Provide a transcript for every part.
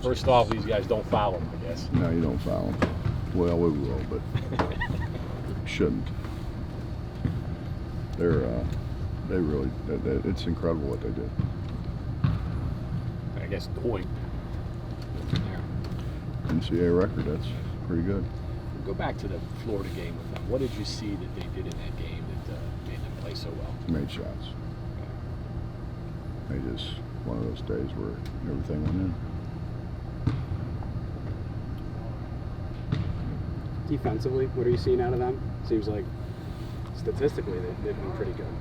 First off, these guys don't foul them, I guess. No, you don't foul them. Well, we will, but shouldn't. They really, it's incredible what they do. I guess Doink. NCAA record, that's pretty good. Go back to the Florida game with them. What did you see that they did in that game that made them play so well? Made shots. They just, one of those days where everything went in. Defensively, what are you seeing out of them? Seems like statistically they've been pretty good.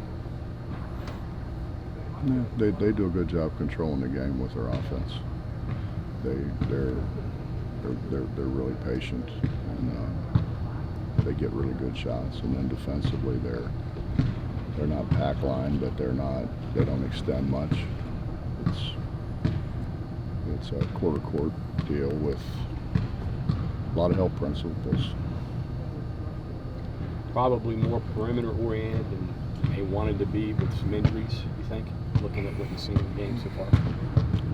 Yeah, they do a good job controlling the game with their offense. They're really patient, and they get really good shots. And then defensively, they're not pack line, but they don't extend much. It's a quarter court deal with a lot of help principles. Probably more perimeter oriented than they wanted to be with some injuries, you think? Looking at what you've seen in the game so far.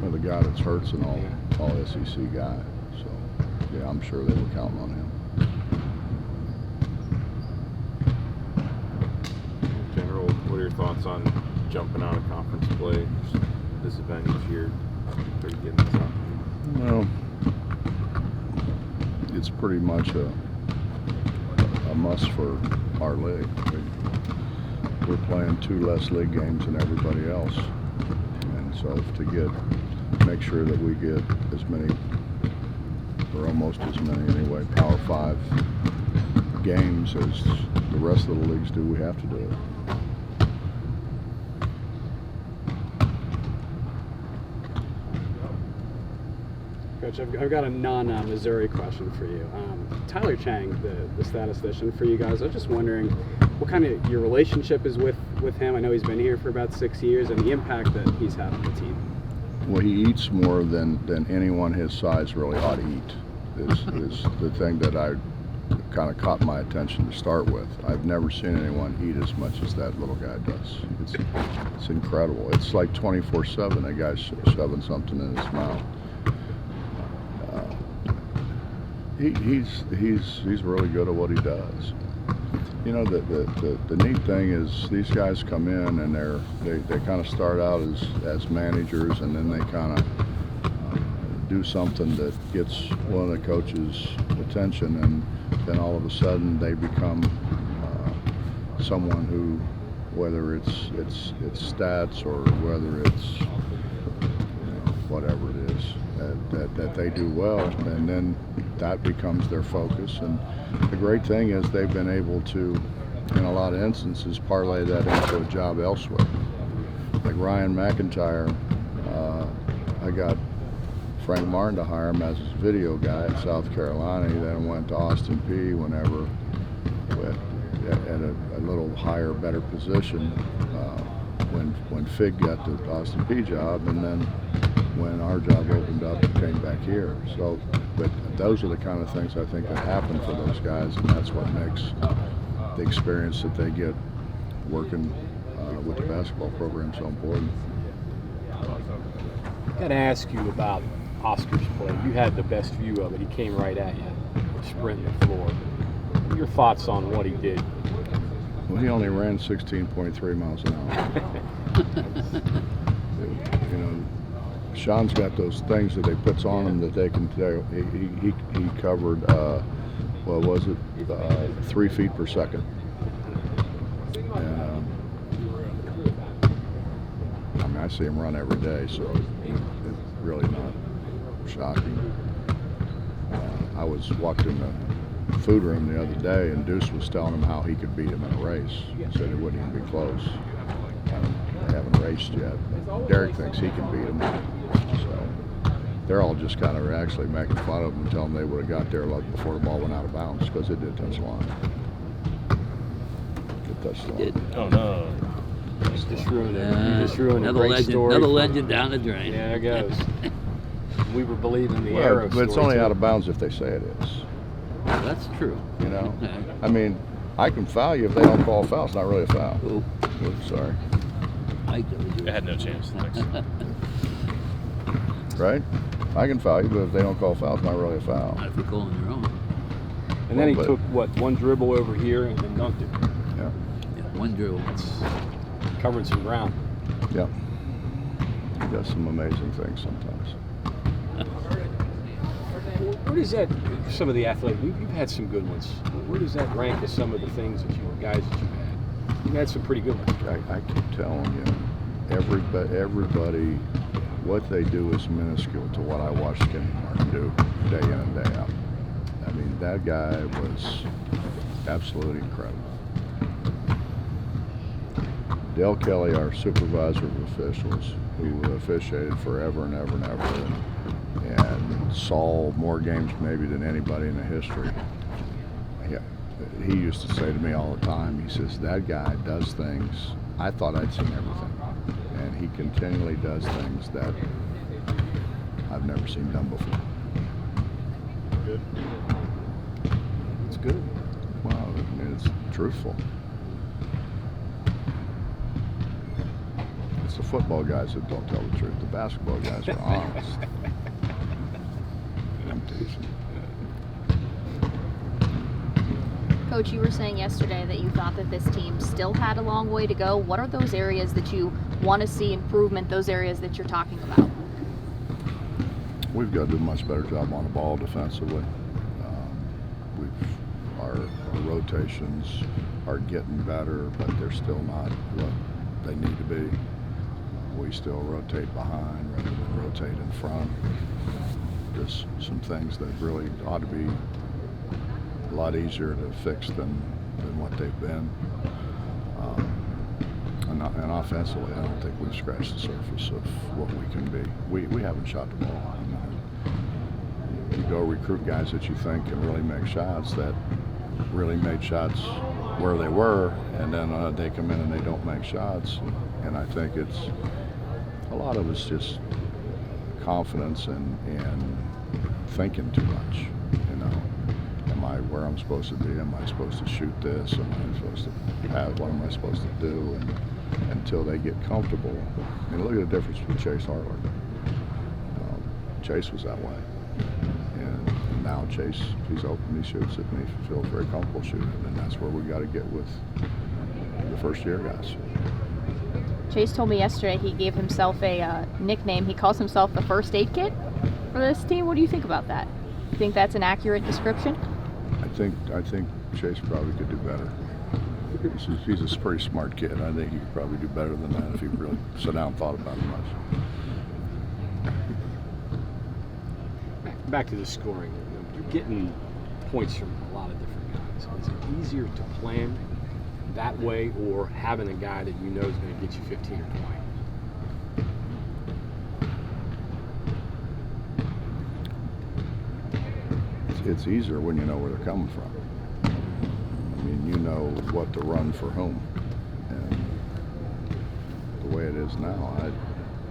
Well, the guy that's hurt's an all SEC guy, so yeah, I'm sure they were counting on him. In general, what are your thoughts on jumping out of conference play? This event each year, are you getting this up? Well, it's pretty much a must for our league. We're playing 2 less league games than everybody else, and so make sure that we get as many, or almost as many anyway, Power 5 games as the rest of the leagues do, we have to do it. Coach, I've got a non-Missouri question for you. Tyler Chang, the statistician for you guys, I was just wondering what kind of your relationship is with him. I know he's been here for about 6 years, and the impact that he's had on the team. Well, he eats more than anyone his size really ought to eat, is the thing that I kind of caught my attention to start with. I've never seen anyone eat as much as that little guy does. It's incredible. It's like 24/7, that guy's shoving something in his mouth. He's really good at what he does. You know, the neat thing is these guys come in and they kind of start out as managers, and then they kind of do something that gets one of the coaches' attention, and then all of a sudden they become someone who, whether it's stats or whether it's whatever it is that they do well, and then that becomes their focus. And the great thing is they've been able to, in a lot of instances, parlay that into a job elsewhere. Like Ryan McIntyre, I got Frank Martin to hire him as his video guy at South Carolina. He then went to Austin Peay whenever at a little higher, better position when Fig got the Austin Peay job, and then when our job opened up and came back here. So, but those are the kind of things I think that happen for those guys, and that's what makes the experience that they get working with the basketball program so important. I got to ask you about Oscar's play. You had the best view of it. He came right at you, sprinting the floor. Your thoughts on what he did? Well, he only ran 16.3 miles an hour. You know, Sean's got those things that they puts on him that they can tell. He covered, what was it, 3 feet per second. And, I mean, I see him run every day, so it's really not shocking. I was walked in the food room the other day, and Deuce was telling him how he could beat him in a race. He said it wouldn't even be close. They haven't raced yet. Derek thinks he can beat him. So they're all just kind of actually making fun of him and telling them they would have got there like before the ball went out of bounds, because it did touch the line. It touched the line. Oh no. You just ruined it. You just ruined a great legend, story. Another legend down the drain. Yeah, there goes. We were believing the Well, arrow but it's story, only too. out of bounds if they say it is. That's true. You know? Okay. I mean, I can foul you if they don't call a foul. It's not really a foul. Ooh, Oops, sorry. I couldn't do It had no chance. Thanks. Right? I can foul you, but if they don't call foul, it's not really a foul. Not if you're calling your own. And then he Well, took, what, one dribble over here and then dunked it. Yeah. Yeah, one drill. It's covering some ground. Yep. He does some amazing things sometimes. Where does that, some of the athletes, you've had some good ones. Where does that rank as some of the things that guys that you've had? You've had some pretty good ones. I keep telling you, everybody, what they do is minuscule to what I watched Kenny Martin do day in and day out. I mean, that guy was absolutely incredible. Dale Kelly, our supervisor of officials, who officiated forever and ever and ever, and saw more games maybe than anybody in the history. He used to say to me all the time, he says, that guy does things, I thought I'd seen everything. And he continually does things that I've never seen done before. Good. It's good. Well, I mean, it's truthful. It's the football guys that don't tell the truth. The basketball guys are honest. I'm teasing. Coach, you were saying yesterday that you thought that this team still had a long way to go. What are those areas that you want to see improvement, those areas that you're talking about? We've got to do a much better job on the ball defensively. Our rotations are getting better, but they're still not what they need to be. We still rotate behind rather than rotate in front. Just some things that really ought to be a lot easier to fix than what they've been. And offensively, I don't think we've scratched the surface of what we can be. We haven't shot the ball. I mean, you go recruit guys that you think can really make shots that really made shots where they were, and then they come in and they don't make shots. And I think it's a lot of it's just confidence and thinking too much, you know. Am I where I'm supposed to be? Am I supposed to shoot this? Am I supposed to have, what am I supposed to do? And until they get comfortable. I mean, look at the difference with Chase Harler. Chase was that way. And now Chase, he's open, he shoots it, and he feels very comfortable shooting it. And that's where we got to get with the first year guys. Chase told me yesterday he gave himself a nickname. He calls himself the first aid kit for this team. What do you think about that? You think that's an accurate description? I think Chase probably could do better. He's a pretty smart kid. I think he could probably do better than that if he really sat down and thought about it much. Back to the scoring. You're getting points from a lot of different guys. Is it easier to plan that way or having a guy that you know is going to get you 15 or 20? It's easier when you know where they're coming from. I mean, you know what to run for whom. And the way it is now,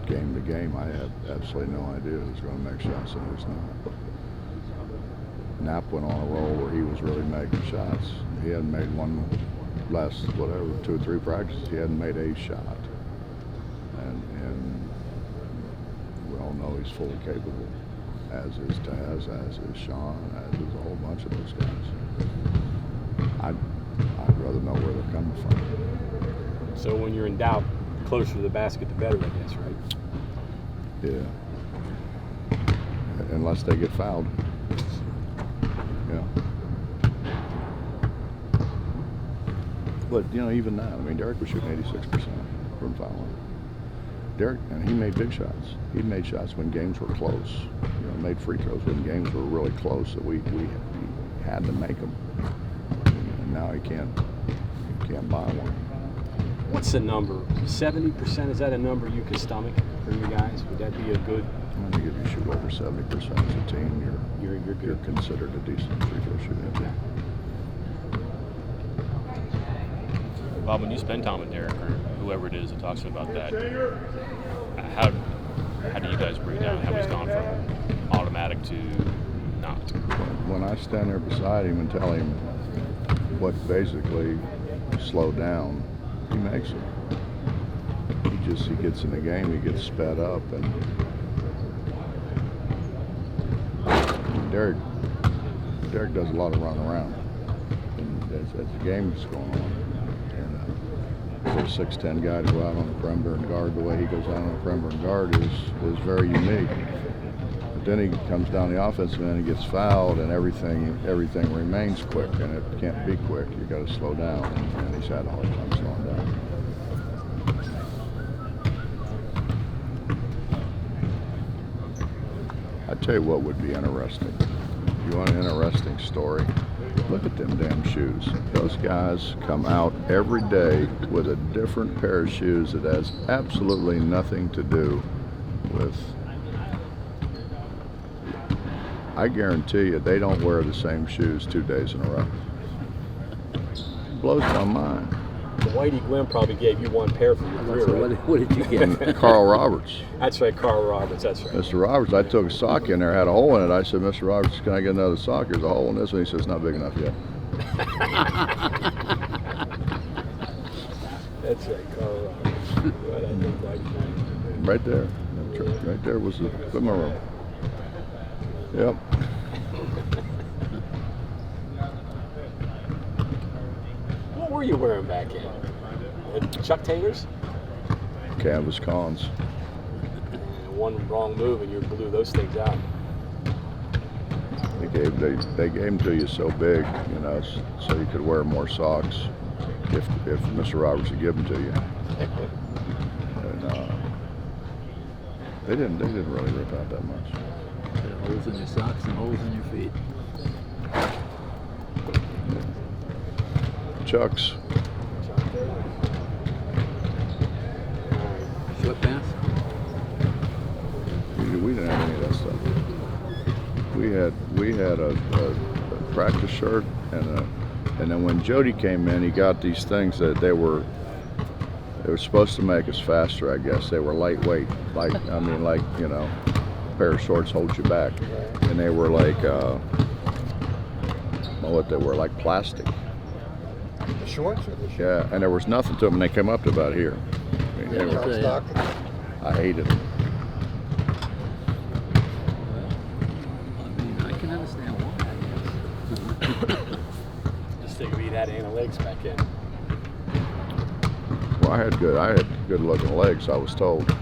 game to game, I have absolutely no idea who's going to make shots and who's not. Knapp went on a roll where he was really making shots. He hadn't made one last, 2 or 3 practices. He hadn't made a shot. And we all know he's fully capable, as is Taz, as is Sean, as is a whole bunch of those guys. I'd rather know where they're coming from. So when you're in doubt, closer to the basket, the better, I guess, right? Yeah. Unless they get fouled. Yeah. But, even that, I mean, Derek was shooting 86% from fouling. Derek, and he made big shots. He made shots when games were close. Made free throws when games were really close that we had to make them. And now he can't buy one. What's the number? 70%? Is that a number you can stomach for you guys? Would that be a good? I think if you shoot over 70% as a team, You're good. you're considered a decent free throw shooter. Bob, when you spend time with Derek or whoever it is that talks about that, how do you guys break down how he's gone from automatic to not? When I stand there beside him and tell him what basically slowed down, he makes it. He gets in the game, he gets sped up, and Derek does a lot of running around and as the game is going on. And for a 6'10" guy to go out on the perimeter and guard the way he goes out on the perimeter and guard is very unique. But then he comes down the offensive end and gets fouled, and everything remains quick, and it can't be quick. You got to slow down, and he's had a hard time slowing down. I tell you what would be interesting. You want an interesting story? Look at them damn shoes. Those guys come out every day with a different pair of shoes that has absolutely nothing to do with. I guarantee you they don't wear the same shoes 2 days in a row. Blows my mind. The Whitey Gwynn probably gave you one pair for your career, So right? what did you get? Carl Roberts. That's right, Carl Roberts. That's right. Mr. Roberts, I took a sock in there, had a hole in it. I said, Mr. Roberts, can I get another sock? There's a hole in this one. He says, not big enough yet. That's right, Carl Roberts. Right, I think Whitey. Right there. Right there was the equipment room. Yep. What were you wearing back in? Chuck Taylors? Canvas cons. And one wrong move and you blew those things out. They gave them to you so big, you know, so you could wear more socks if Mr. Roberts would give them to you. And they didn't really rip out that much. Holes in your socks and holes in your feet. Chucks. Short pants? We didn't have any of that stuff. We had a practice shirt and then when Jody came in, he got these things that they were supposed to make us faster, I guess. They were lightweight, like you know, a pair of shorts holds you back, and they were like what they were, like plastic. The shorts or the shorts? Yeah, and there was nothing to them, and they came up to about here. I mean, they were- Stock? I hated them. I mean, I can understand why. Just think if he'd had analytics back in. Well, I had good looking legs, I was told.